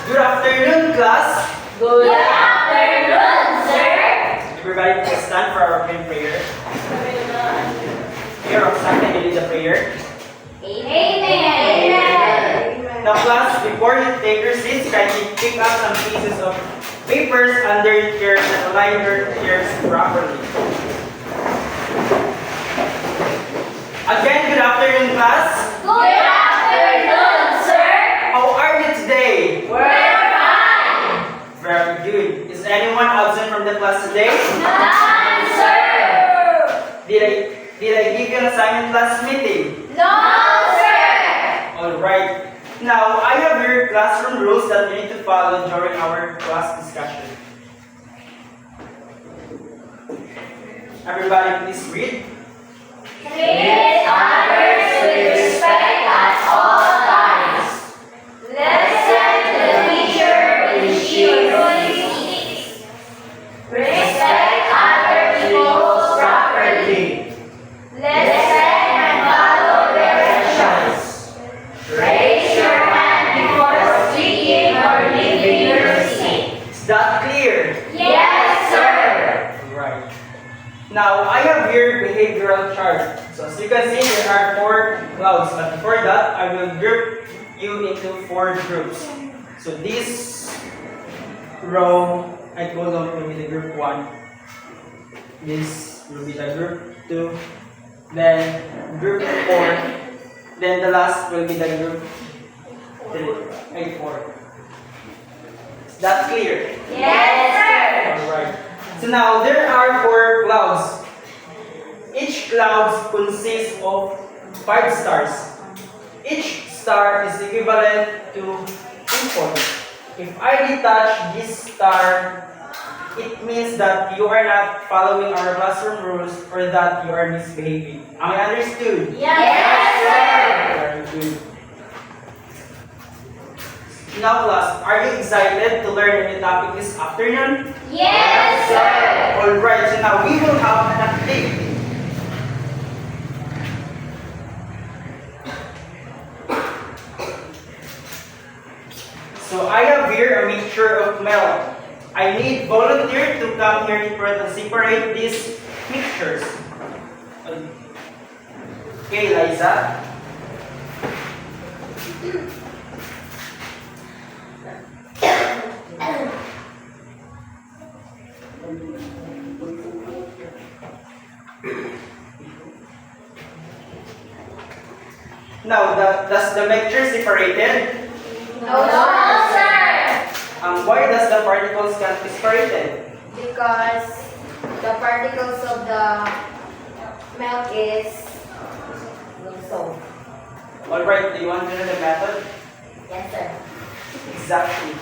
Good afternoon, class. Good afternoon, sir. Everybody, please stand for our opening prayer. Here, Roxanne, can you lead the prayer? Amen. Now, class, before you take your seats, kindly pick up some pieces of papers under your chairs and align your chairs properly. Again, good afternoon, class. Good afternoon, sir. How are you today? We're fine. Very good. Is anyone absent from the class today? None, sir. Did I give you an assignment last meeting? No, sir. Alright. Now, I have your classroom rules that we need to follow during our class discussion. Everybody, please read. Treat others with respect at all times. Listen to the teacher when she or he speaks. Respect other people properly. Listen and follow directions. Raise your hand before speaking or leaving your seat. Is that clear? Yes, sir. Alright. Now, I have your behavioral chart. So, as you can see, there are 4 clouds. But before that, I will group you into 4 groups. So, this row, I call them will be the group 1. This will be the group 2. Then, group 4. Then, the last will be the group 3. 4. Is that clear? Yes, sir. Alright. So now, there are 4 clouds. Each cloud consists of 5 stars. Each star is equivalent to 2 points. If I detach this star, it means that you are not following our classroom rules or that you are misbehaving. Am I understood? Yes, sir. Very good. Now class, are you excited to learn a new topic this afternoon? Yes, sir. Alright, so now we will have an activity. So I have here a mixture of milk. I need volunteer to come here in front and separate these mixtures. Okay, Liza. Now, does the mixture separated? No, sir. Why does the particles can't be separated? Because the particles of the milk is so. Alright, do you want to know the method? Yes, sir. Exactly.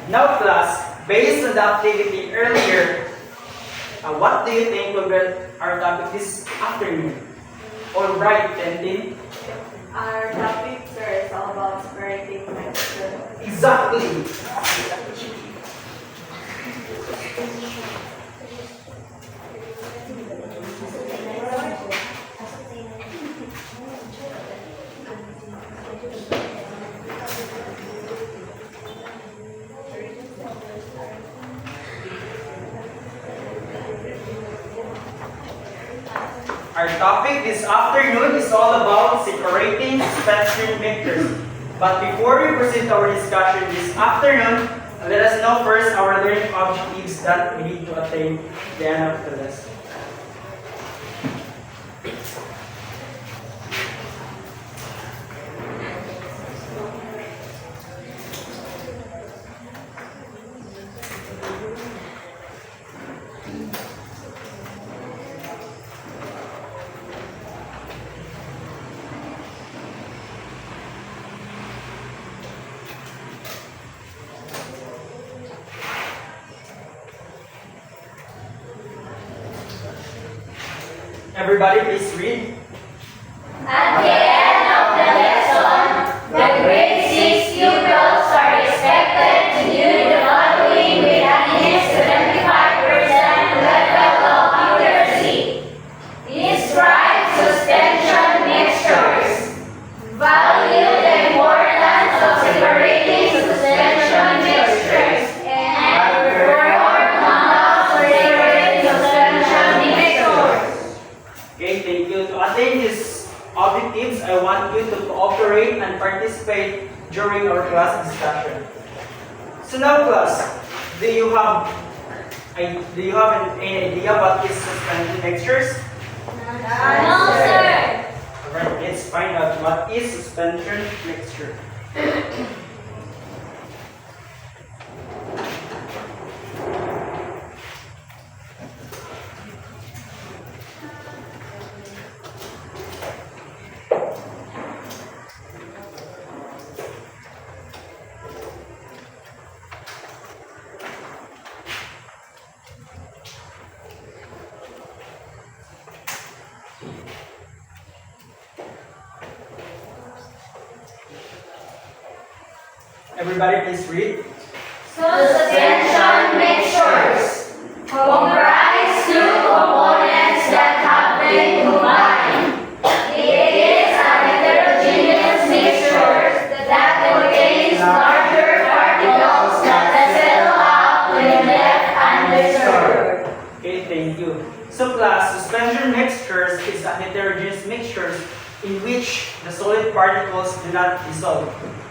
Now class, based on the activity earlier, what do you think will be our topic this afternoon? Alright, Tendin. Our topic, sir, is all about separating mixture. Exactly. Our topic this afternoon is all about separating spectrum mixtures. But before we proceed to our discussion this afternoon, let us know first our learning objectives that we need to attain at the end of the lesson. Everybody please read. At the end of the lesson, the grade 6 pupils are expected to do the following with at least 75% level of accuracy. Describe suspension mixtures. Value kids, I want you to cooperate and participate during our class discussion. So now class, do you have any idea what is suspension mixtures? No, sir. Alright, let's find out what is suspension mixture. Everybody please read. Suspension mixtures comprise two components that have been combined. It is a heterogeneous mixture that contains larger particles that settle out when left undisturbed. Okay, thank you. So class, suspension mixtures is a heterogeneous mixtures in which the solid particles do not dissolve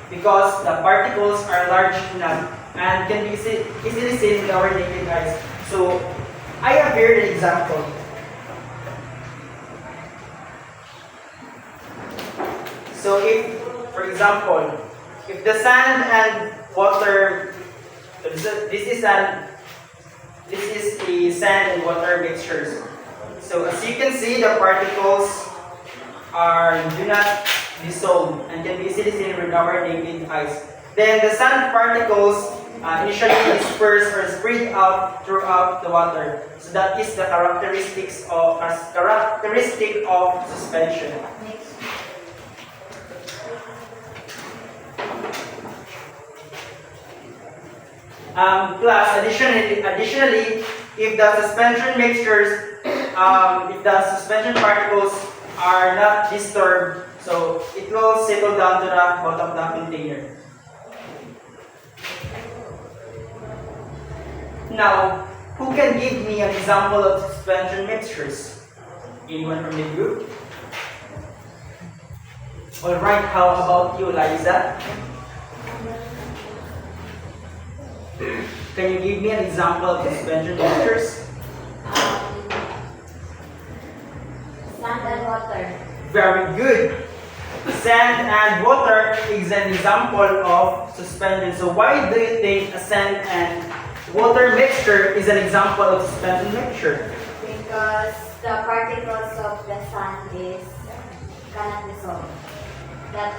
because the particles are large enough and can be easily seen with our naked eyes. So I have here an example. So if, for example, if the sand and water, this is a sand and water mixtures. So as you can see, the particles do not dissolve and can be easily seen with our naked eyes. Then the sand particles initially disperse or spread out throughout the water. So that is the characteristic of suspension. Plus, additionally, if the suspension mixtures, if the suspension particles are not disturbed, so it will settle down to the bottom of the container. Now, who can give me an example of suspension mixtures? Anyone from the group? Alright, how about you, Liza? Can you give me an example of suspension mixtures? Sand and water. Very good. Sand and water is an example of suspension. So why do you think a sand and water mixture is an example of suspension mixture? Because the particles of the sand cannot dissolve. That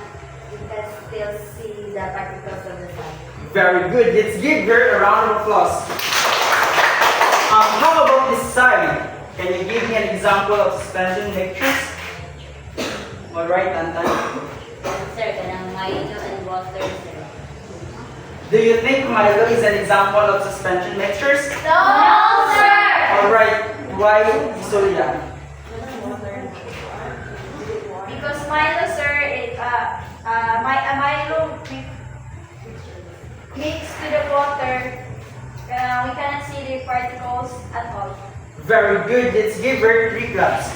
you can still see the particles of the sand. Very good. Let's give her a round of applause. How about this side? Can you give me an example of suspension mixtures? Alright, Anton. Sir, kanang Milo and water, sir. Do you think Milo is an example of suspension mixtures? No, sir! Alright, why Solia? Because Milo, sir, Milo mixed to the water. We cannot see the particles at all. Very good. Let's give her 3 claps.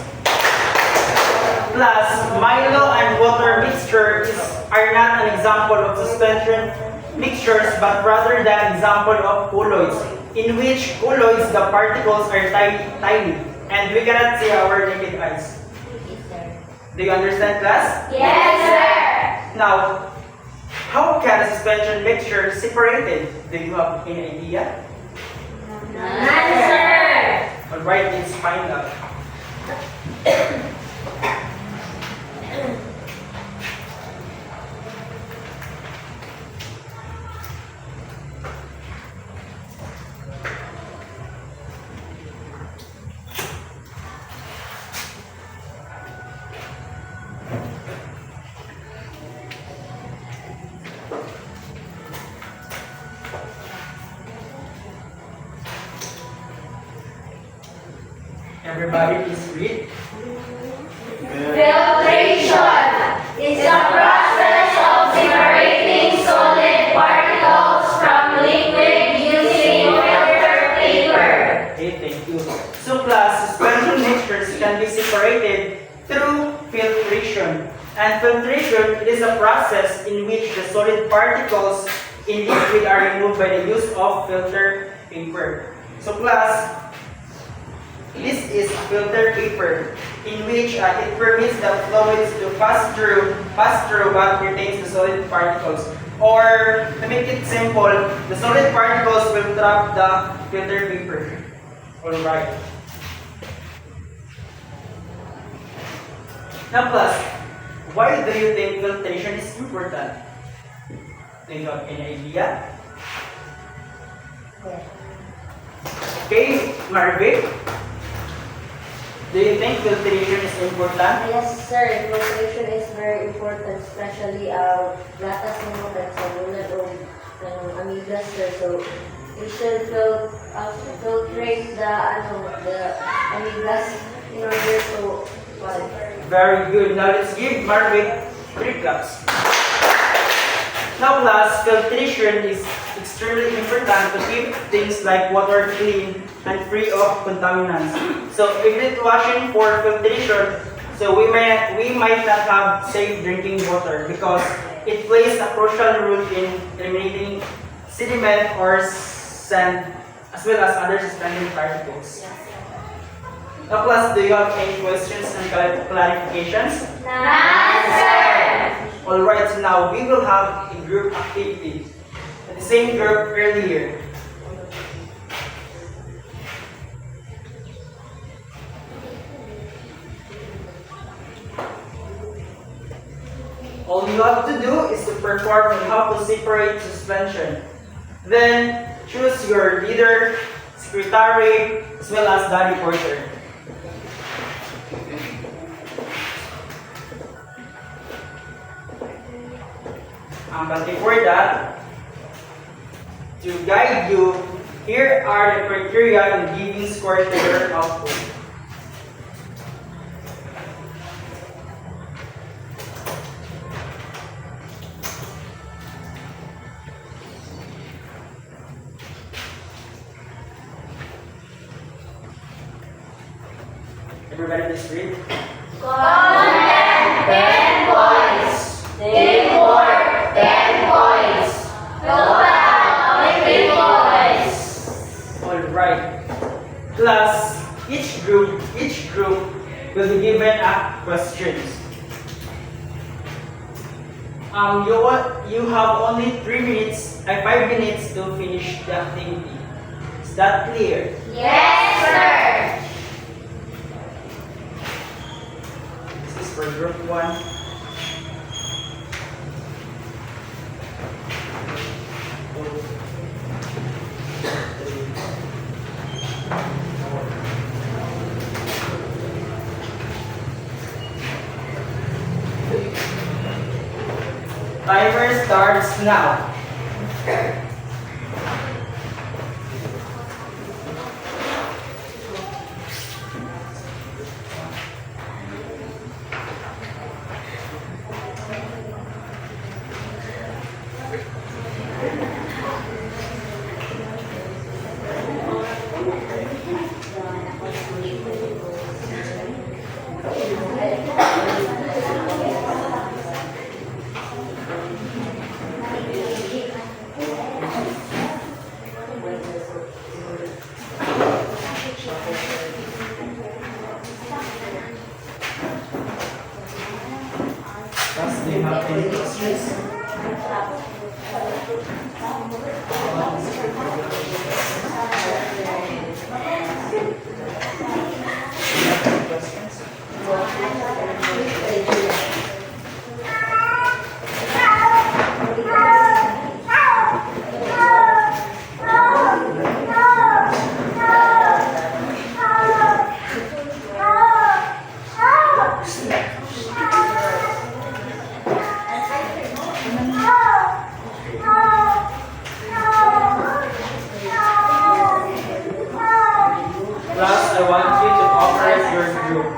Plus, Milo and water mixtures are not an example of suspension mixtures, but rather the example of colloids, in which colloids the particles are tiny, and we cannot see our naked eyes. Yes, sir. Do you understand, class? Yes, sir! Now, how can a suspension mixture separated? Do you have any idea? None, sir! Alright, let's find out. Everybody please read. Filtration is a process of separating solid particles from liquid using filter paper. Okay, thank you. So class, suspension mixtures can be separated through filtration. And filtration, it is a process in which the solid particles in liquid are removed by the use of filter paper. So class, this is filter paper in which it permits the fluids to pass through but retains the solid particles. Or to make it simple, the solid particles will trap the filter paper. Alright. Now class, why do you think filtration is important? Do you have any idea? Okay, Marvick, do you think filtration is important? Yes, sir. Filtration is very important, especially gatas mo at sa bulan o ng amigas, sir. So, we should filtrate the amigas in order to Very good. Now let's give Marvick 3 claps. Now class, filtration is extremely important to keep things like water clean and free of contaminants. So if it's washing for filtration, so we might not have safe drinking water because it plays a crucial role in eliminating sediment or sand as well as other suspended particles. Now class, do you have any questions and clarifications? Alright, so now we will have a group activity. The same group earlier. All you have to do is to perform on how to separate suspension. Then choose your leader, secretary, as well as the reporter. But before that, to guide you, here are the criteria in giving score to your output. Everybody please read. Content, 10 points. Teamwork, 10 points. Total, 20 points. Alright. Plus, each group will be given a questions. You have only 5 minutes to finish the activity. Is that clear? Yes, sir. This is for group 1. Timer starts now. Do you have any questions? Class, I want you to operate your group.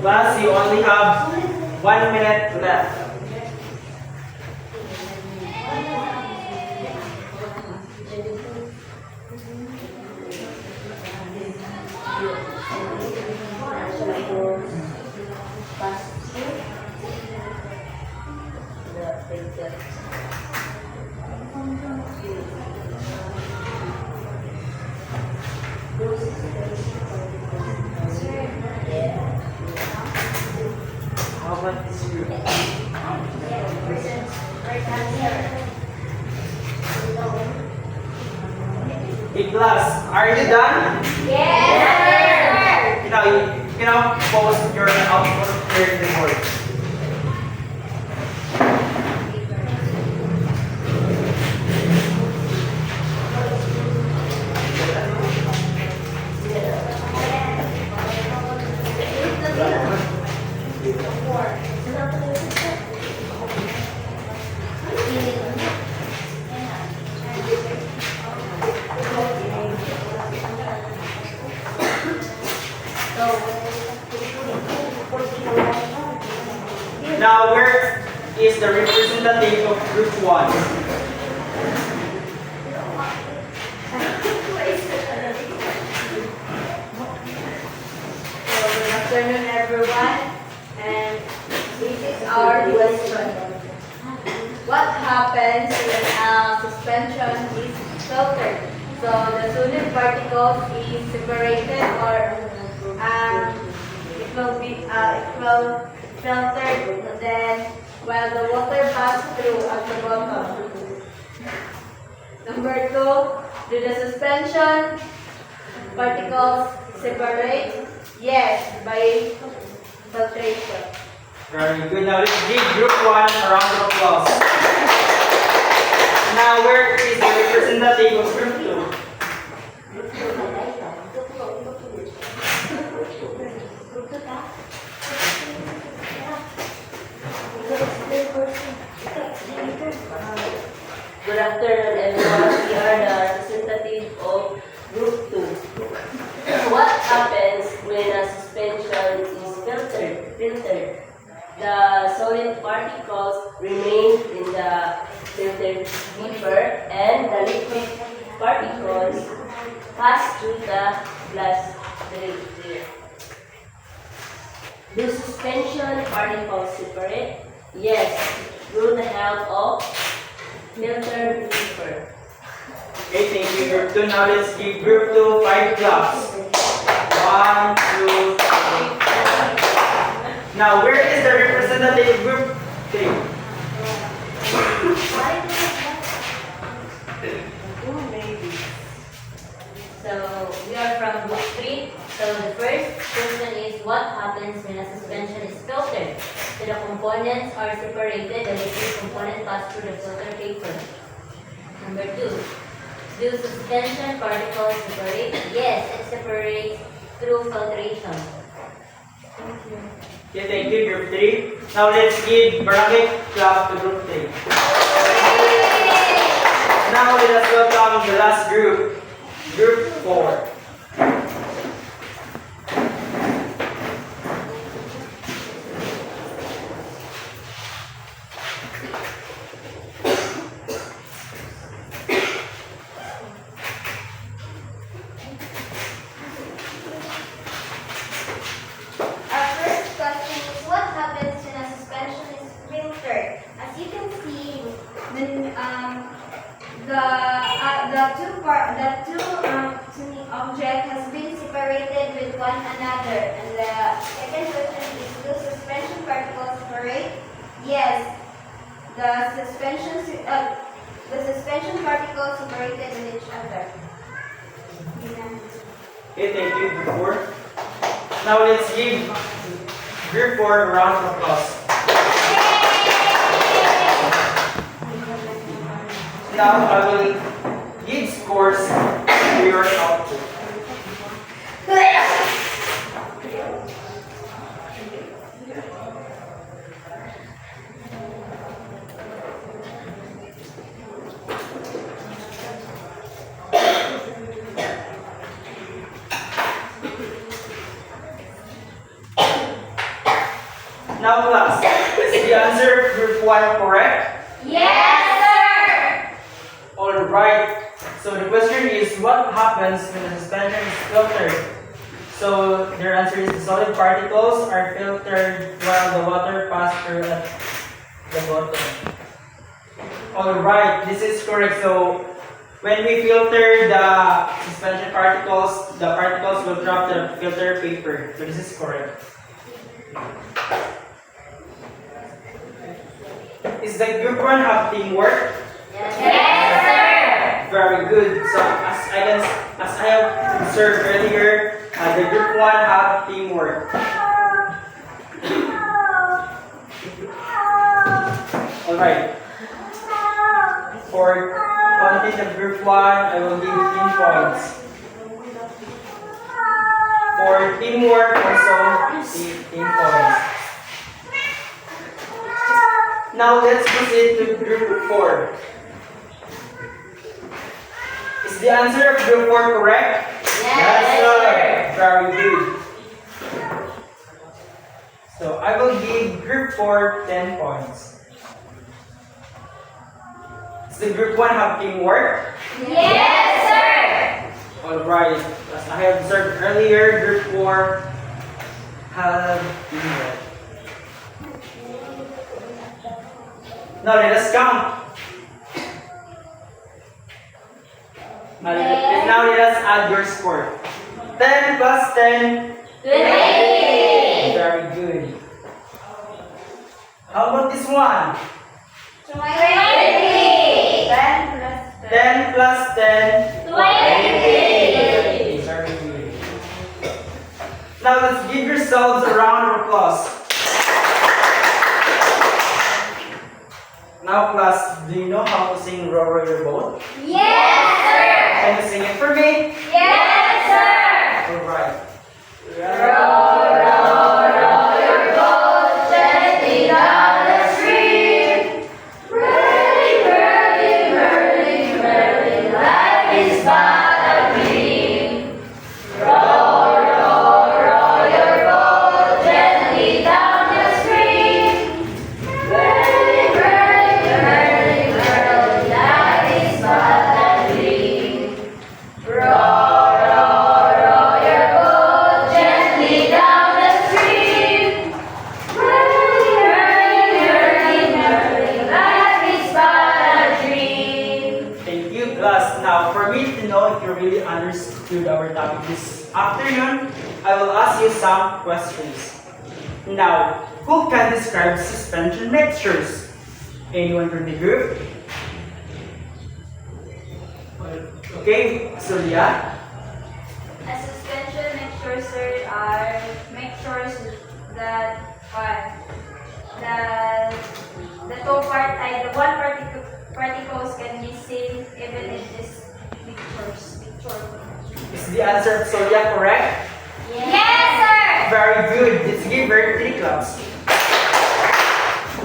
Class, you only have 1 minute left. How about this group? Hey class, are you done? Yes, You now post your output here in the board. Now, where is the representative of group 1? Good afternoon, everyone. And this is our question. What happens when suspension is filtered? So the solid particles is separated, or it will filtered. Then while the water passes through at the bottom. Number 2, do the suspension particles separate? Yes, by filtration. Very good. Now, let's give group 1 a round of applause. Now, where is the representative of group 2? Good afternoon, everyone. We are the representative of Group 2. What happens when a suspension is filtered? The solid particles remain in the filtered beaker, and the liquid particles pass through the glass drain. Do suspension particles separate? Yes, through the help of filtered beaker. Okay, thank you, group 2. Now, let's give group 2 5 claps. 1, 2, 3. Now, where is the representative of group 3? So we are from group 3. So the first question is, what happens when a suspension is filtered? So the components are separated, the liquid component pass through the filter paper. Number 2, do suspension particles separate? Yes, it separates through filtration. Okay, thank you, group 3. Now, let's give barangay clap to group 3. Now, let us welcome the last group, group 4. Our first question is, what happens when a suspension is filtered? As you can see, when the two object has been separated with one another. And the second question is, do suspension particles separate? Yes, the suspension particles separated with each other. Okay, thank you, group 4. Now, let's give group 4 a round of applause. Now, I will give scores to your output. Now class, is the answer of group 1 correct? Yes, sir. Alright, so the question is what happens when the suspension is filtered? So their answer is the solid particles are filtered while the water passes through at the bottom. Alright, this is correct. So when we filter the suspension particles, the particles will drop to the filter paper. So this is correct. Is the group 1 have teamwork? Yes, Very good. So as I have observed earlier, the group 1 have teamwork. Alright. For content of group 1, I will give 10 points. For teamwork, also 15 points. Now let's proceed to group 4. Is the answer of group 4 correct? Yes, sir. Very good. So I will give group 4 10 points. Does the group 1 have teamwork? Yes, sir. Alright. As I have observed earlier, group 4 have teamwork. Now let us count. Now let us add your score. 10 plus 10. 20. Very good. How about this one? 20. 10 plus 10. 20. Very good. Now let's give yourselves a round of applause. Now class, do you know how to sing Row Row Your Boat? Yes, sir. Can you sing it for me? Yes, sir. Alright. Row, row, row your boat gently down the stream. Whirling, whirling, whirling, whirling, life is but a dream. Row, row, row your boat gently down the stream. Whirling, whirling, whirling, whirling, life is but a dream. Row, row, row your boat gently down the stream. Whirling, whirling, whirling, whirling, life is but a dream. Thank you, class. Now, for me to know if you really understood our topic this afternoon, I will ask you some questions. Now, who can describe suspension mixtures? Anyone from the group? Okay, Surya. A suspension mixtures are mixtures that the the one particles can be seen even in this mixtures. Is the answer of Surya correct? Yes, sir. Very good. Let's give her 3 claps.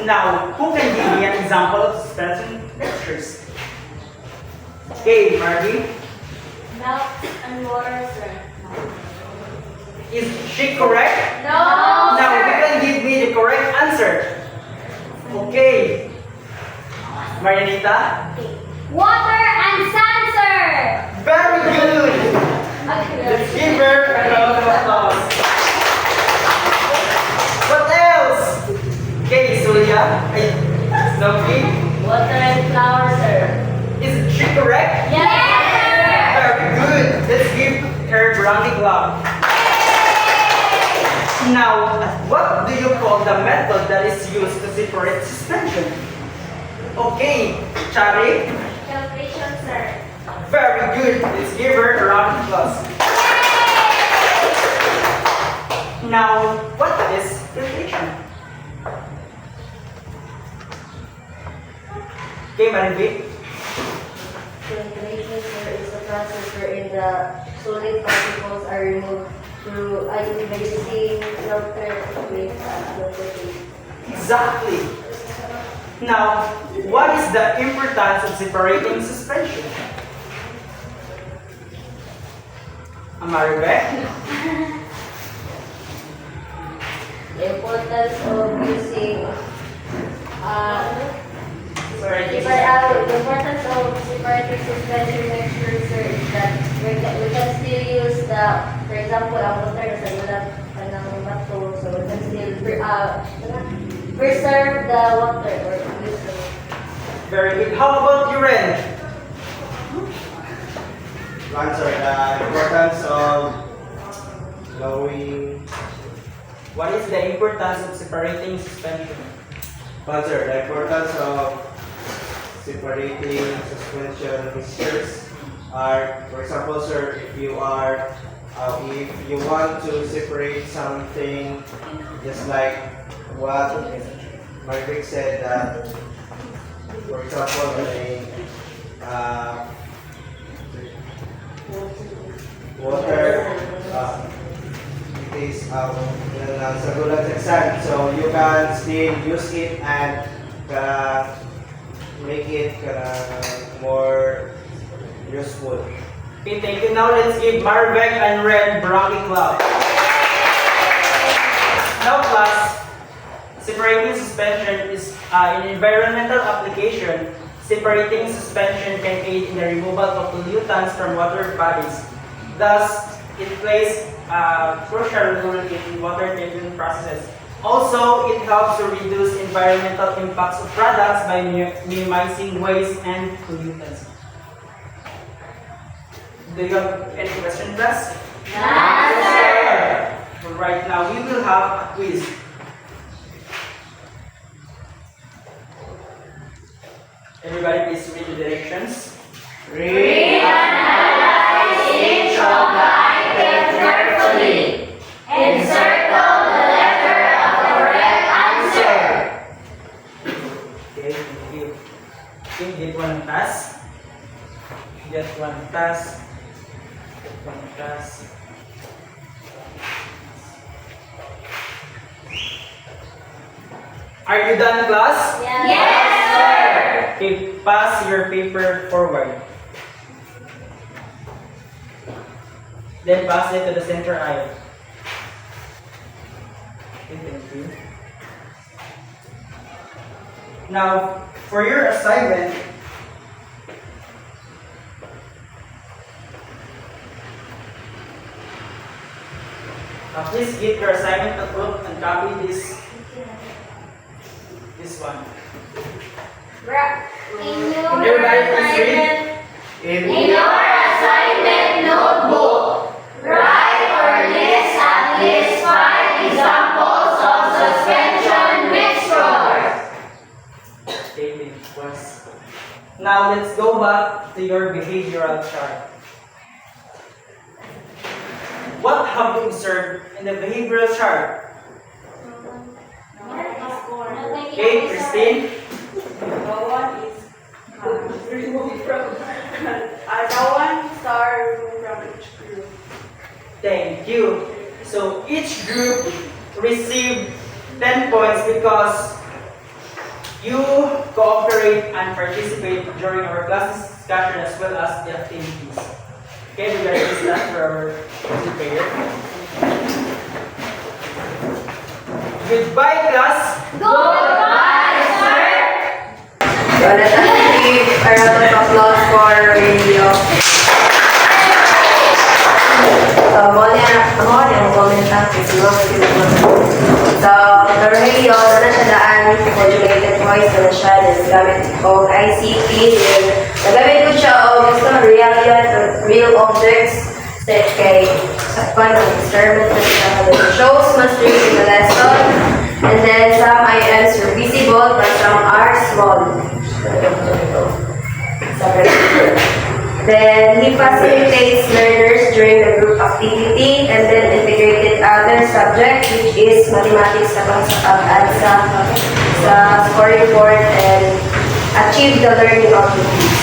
Now, who can give me an example of suspension mixtures? Okay, Margie. Milk and water, sir. Is she correct? No, Now, you sir. can give me the correct answer. Okay. Marianita? Water and sun, sir. Very good. Let's give her a round of applause. What else? Okay, Surya. Sophie. Water and flower, sir. Is she correct? Yes, Very good. Let's give her a round of applause. Now, what do you call the method that is used to separate suspension? Okay, Chari. Filtration, sir. Very good. Let's give her a round of applause. Now, what is filtration? Okay, Marinvi. Filtration, sir, is a process wherein the solid particles are removed through ionizing filter with filtration. Exactly. Now, what is the importance of separating suspension? Amaribe? The importance of suspension next year, sir, is that we can still use the, for example, ang water na sa gulat ng bato, so we can still preserve the water or use the Very good. How about you, Ren? Answer the importance of knowing. What is the importance of separating suspension? Answer the importance of separating suspension mixtures are, for example, sir, if you want to separate something, just like what Margaret said, that for example, water, it is sa gulat ng sand, so you can still use it and make it more useful. Okay, thank you. Now let's give Marvek and Ren Brockie clap. Now class, separating suspension is an environmental application. Separating suspension can aid in the removal of pollutants from water bodies. Thus, it plays a crucial role in water treatment processes. Also, it helps to reduce environmental impacts of products by minimizing waste and pollutants. Do you have any questions, class? Answer. Right now, we will have a quiz. Everybody, please read the directions. Read and analyze each of the items carefully. Encircle the letter of the correct answer. Okay, thank you. Okay, get one task. Get one task. Get one task. Are you done, class? Yes, sir. Okay, pass your paper forward. Then pass it to the center aisle. Okay, thank you. Now, for your assignment, please give your assignment a book and copy this one. Everybody, please read. In your assignment notebook, write or list at least 5 examples of suspension mixtures. Okay, was. Now let's go back to your behavioral chart. What have you observed in the behavioral chart? Okay, Christine. No one is removed from no one star removed from each group. Thank you. So each group received 10 points because you cooperate and participate during our class discussion as well as the activities. Okay, we got this last for our prayer. Goodbye, class. Goodbye, sir. So let us give a round of applause for radio. So, the radio, na siya daan, modulated voice na siya, gamit o ICT. Nagamit ko siya o gusto ng real objects set kay sakpan ng experiment na siya. The shows must read in the lesson, and then some items are visible but some are small. Then he facilitates learners during the group activity and then integrated other subject which is mathematics sa pag-add sa scoring board and achieve the learning objectives.